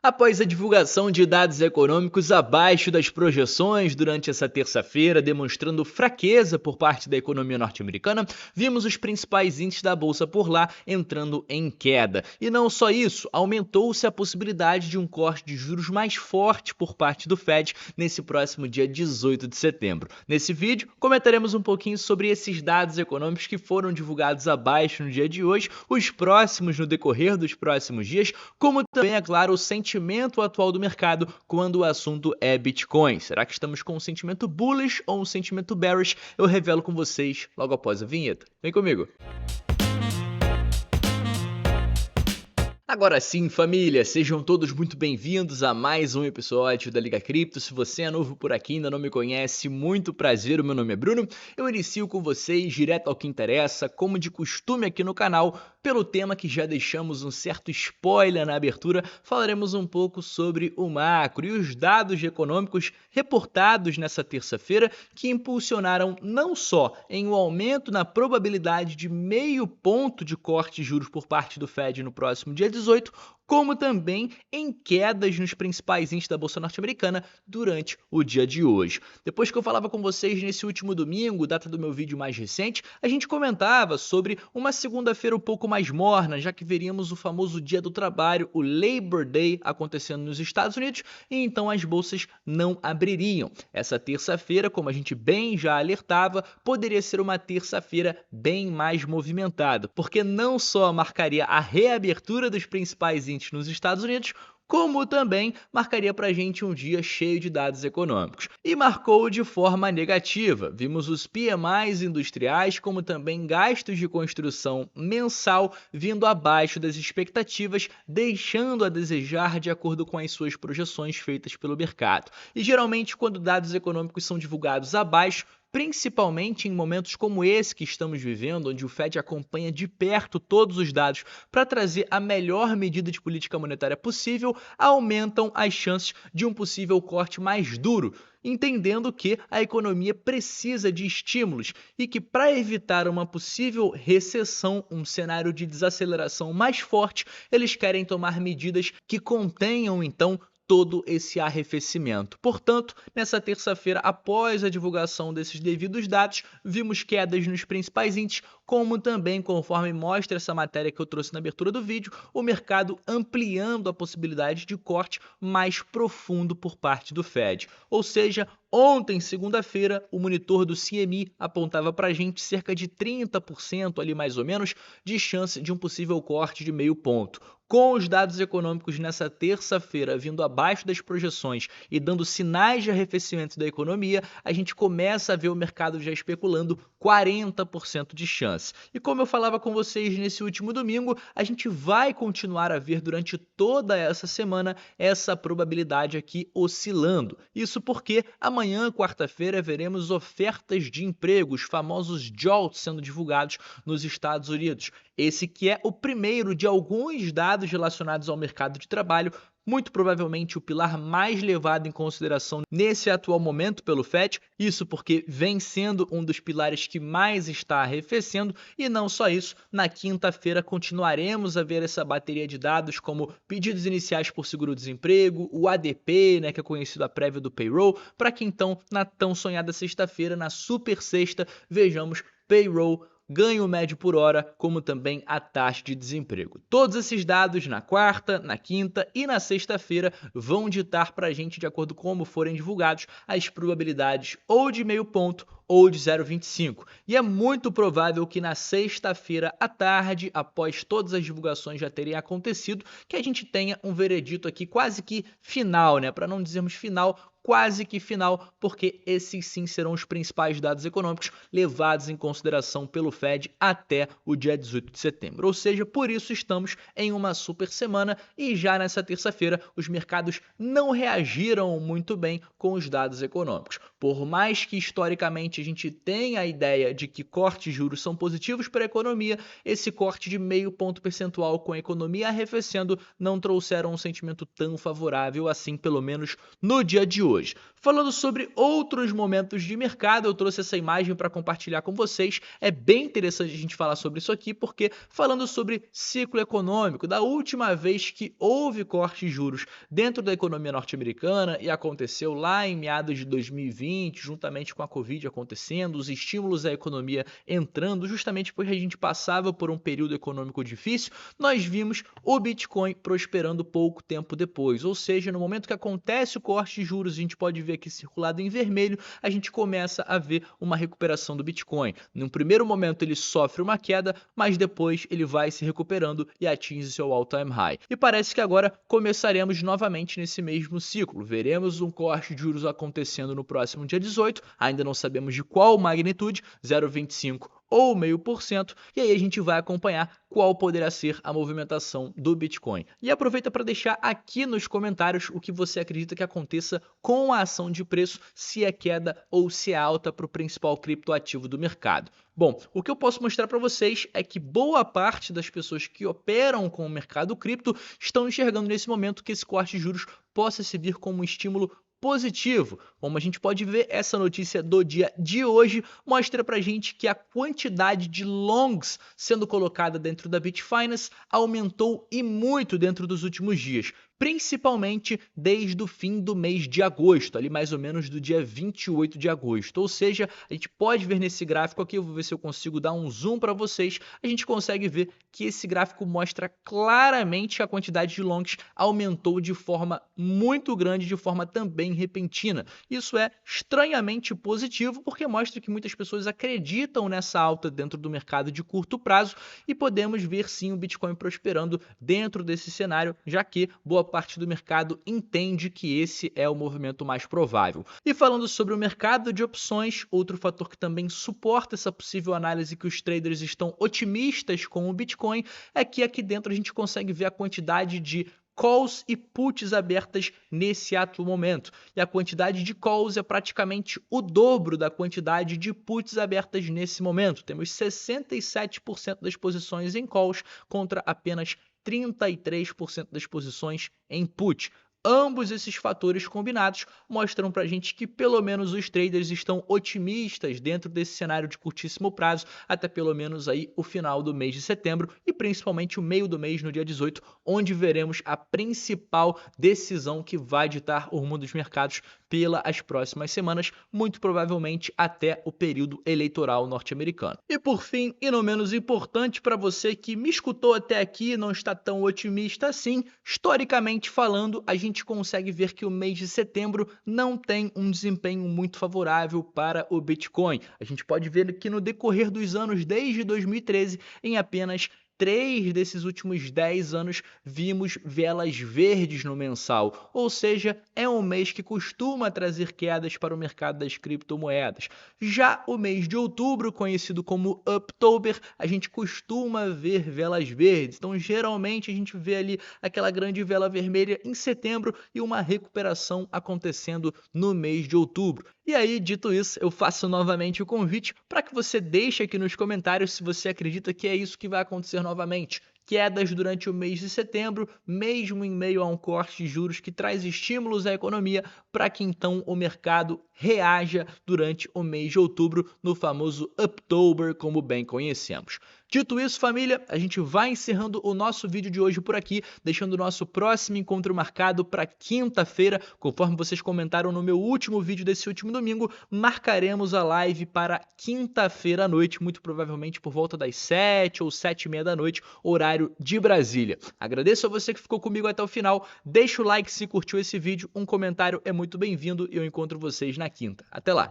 Após a divulgação de dados econômicos abaixo das projeções durante essa terça-feira, demonstrando fraqueza por parte da economia norte-americana, vimos os principais índices da bolsa por lá entrando em queda. E não só isso, aumentou-se a possibilidade de um corte de juros mais forte por parte do Fed nesse próximo dia 18 de setembro. Nesse vídeo, comentaremos um pouquinho sobre esses dados econômicos que foram divulgados abaixo no dia de hoje, os próximos no decorrer dos próximos dias, como também, é claro, o sentimento atual do mercado quando o assunto é Bitcoin. Será que estamos com um sentimento bullish ou um sentimento bearish? Eu revelo com vocês logo após a vinheta. Vem comigo! Agora sim, família, sejam todos muito bem-vindos a mais um episódio da Liga Cripto. Se você é novo por aqui e ainda não me conhece, muito prazer, o meu nome é Bruno. Eu inicio com vocês direto ao que interessa, como de costume aqui no canal, pelo tema que já deixamos um certo spoiler na abertura, falaremos um pouco sobre o macro e os dados econômicos reportados nessa terça-feira que impulsionaram não só em um aumento na probabilidade de meio ponto de corte de juros por parte do Fed no próximo dia 18, como também em quedas nos principais índices da Bolsa Norte-Americana durante o dia de hoje. Depois que eu falava com vocês nesse último domingo, data do meu vídeo mais recente, a gente comentava sobre uma segunda-feira um pouco mais morna, já que veríamos o famoso Dia do Trabalho, o Labor Day, acontecendo nos Estados Unidos, e então as bolsas não abririam. Essa terça-feira, como a gente bem já alertava, poderia ser uma terça-feira bem mais movimentada, porque não só marcaria a reabertura dos principais índices nos Estados Unidos, como também marcaria para a gente um dia cheio de dados econômicos. E marcou de forma negativa. Vimos os PMIs industriais, como também gastos de construção mensal vindo abaixo das expectativas, deixando a desejar de acordo com as suas projeções feitas pelo mercado. E geralmente, quando dados econômicos são divulgados abaixo, principalmente em momentos como esse que estamos vivendo, onde o Fed acompanha de perto todos os dados para trazer a melhor medida de política monetária possível, aumentam as chances de um possível corte mais duro, entendendo que a economia precisa de estímulos e que, para evitar uma possível recessão, um cenário de desaceleração mais forte, eles querem tomar medidas que contenham, então, todo esse arrefecimento. Portanto, nessa terça-feira, após a divulgação desses devidos dados, vimos quedas nos principais índices, como também, conforme mostra essa matéria que eu trouxe na abertura do vídeo, o mercado ampliando a possibilidade de corte mais profundo por parte do Fed. Ou seja, ontem, segunda-feira, o monitor do CME apontava para a gente cerca de 30% ali mais ou menos de chance de um possível corte de meio ponto. Com os dados econômicos nessa terça-feira vindo abaixo das projeções e dando sinais de arrefecimento da economia, a gente começa a ver o mercado já especulando 40% de chance. E como eu falava com vocês nesse último domingo, a gente vai continuar a ver durante toda essa semana essa probabilidade aqui oscilando. Isso porque amanhã, quarta-feira, veremos ofertas de emprego, os famosos JOLTS, sendo divulgados nos Estados Unidos. Esse que é o primeiro de alguns dados relacionados ao mercado de trabalho, muito provavelmente o pilar mais levado em consideração nesse atual momento pelo Fed, isso porque vem sendo um dos pilares que mais está arrefecendo, e não só isso, na quinta-feira continuaremos a ver essa bateria de dados como pedidos iniciais por seguro-desemprego, o ADP, que é conhecido a prévia do payroll, para que então na tão sonhada sexta-feira, na super sexta, vejamos payroll, ganho médio por hora, como também a taxa de desemprego. Todos esses dados na quarta, na quinta e na sexta-feira vão ditar para a gente, de acordo com como forem divulgados, as probabilidades ou de meio ponto ou de 0,25. E é muito provável que na sexta-feira à tarde, após todas as divulgações já terem acontecido, que a gente tenha um veredito aqui quase que final, para não dizermos final, quase que final, porque esses sim serão os principais dados econômicos levados em consideração pelo Fed até o dia 18 de setembro. Ou seja, por isso estamos em uma super semana e já nessa terça-feira os mercados não reagiram muito bem com os dados econômicos. Por mais que historicamente a gente tem a ideia de que cortes de juros são positivos para a economia, esse corte de meio ponto percentual com a economia arrefecendo não trouxeram um sentimento tão favorável assim, pelo menos no dia de hoje. Falando sobre outros momentos de mercado, eu trouxe essa imagem para compartilhar com vocês. É bem interessante a gente falar sobre isso aqui, porque falando sobre ciclo econômico, da última vez que houve corte de juros dentro da economia norte-americana, e aconteceu lá em meados de 2020, juntamente com a Covid acontecendo, os estímulos à economia entrando, justamente porque a gente passava por um período econômico difícil, nós vimos o Bitcoin prosperando pouco tempo depois. Ou seja, no momento que acontece o corte de juros, a gente pode ver aqui circulado em vermelho, a gente começa a ver uma recuperação do Bitcoin. Num primeiro momento ele sofre uma queda, mas depois ele vai se recuperando e atinge seu all-time high. E parece que agora começaremos novamente nesse mesmo ciclo. Veremos um corte de juros acontecendo no próximo dia 18, ainda não sabemos de qual magnitude, 0,25 ou 0,5%, e aí a gente vai acompanhar qual poderá ser a movimentação do Bitcoin. E aproveita para deixar aqui nos comentários o que você acredita que aconteça com a ação de preço, se é queda ou se é alta para o principal criptoativo do mercado. Bom, o que eu posso mostrar para vocês é que boa parte das pessoas que operam com o mercado cripto estão enxergando nesse momento que esse corte de juros possa servir como um estímulo positivo. Como a gente pode ver, essa notícia do dia de hoje mostra pra gente que a quantidade de longs sendo colocada dentro da Bitfinex aumentou e muito dentro dos últimos dias, principalmente desde o fim do mês de agosto, ali mais ou menos do dia 28 de agosto. Ou seja, a gente pode ver nesse gráfico aqui, eu vou ver se eu consigo dar um zoom para vocês, a gente consegue ver que esse gráfico mostra claramente que a quantidade de longs aumentou de forma muito grande, de forma também repentina. Isso é estranhamente positivo, porque mostra que muitas pessoas acreditam nessa alta dentro do mercado de curto prazo e podemos ver sim o Bitcoin prosperando dentro desse cenário, já que boa parte do mercado entende que esse é o movimento mais provável. E falando sobre o mercado de opções, outro fator que também suporta essa possível análise que os traders estão otimistas com o Bitcoin é que aqui dentro a gente consegue ver a quantidade de calls e puts abertas nesse atual momento. E a quantidade de calls é praticamente o dobro da quantidade de puts abertas nesse momento. Temos 67% das posições em calls contra apenas 33% das posições em put. Ambos esses fatores combinados mostram pra gente que pelo menos os traders estão otimistas dentro desse cenário de curtíssimo prazo, até pelo menos aí o final do mês de setembro e principalmente o meio do mês no dia 18, onde veremos a principal decisão que vai ditar o rumo dos mercados pelas próximas semanas, muito provavelmente até o período eleitoral norte-americano. E por fim, e não menos importante para você que me escutou até aqui e não está tão otimista assim, historicamente falando, a gente consegue ver que o mês de setembro não tem um desempenho muito favorável para o Bitcoin. A gente pode ver que no decorrer dos anos, desde 2013, em apenas 3 desses últimos 10 anos vimos velas verdes no mensal, ou seja, é um mês que costuma trazer quedas para o mercado das criptomoedas. Já o mês de outubro, conhecido como Uptober, a gente costuma ver velas verdes, então geralmente a gente vê ali aquela grande vela vermelha em setembro e uma recuperação acontecendo no mês de outubro. E aí, dito isso, eu faço novamente o convite para que você deixe aqui nos comentários se você acredita que é isso que vai acontecer novamente. Quedas durante o mês de setembro, mesmo em meio a um corte de juros que traz estímulos à economia, para que então o mercado reaja durante o mês de outubro, no famoso Uptober, como bem conhecemos. Dito isso, família, a gente vai encerrando o nosso vídeo de hoje por aqui, deixando o nosso próximo encontro marcado para quinta-feira. Conforme vocês comentaram no meu último vídeo desse último domingo, marcaremos a live para quinta-feira à noite, muito provavelmente por volta das 7 ou 7h30 da noite, horário de Brasília. Agradeço a você que ficou comigo até o final, deixa o like se curtiu esse vídeo, um comentário é muito bem-vindo e eu encontro vocês na quinta. Até lá!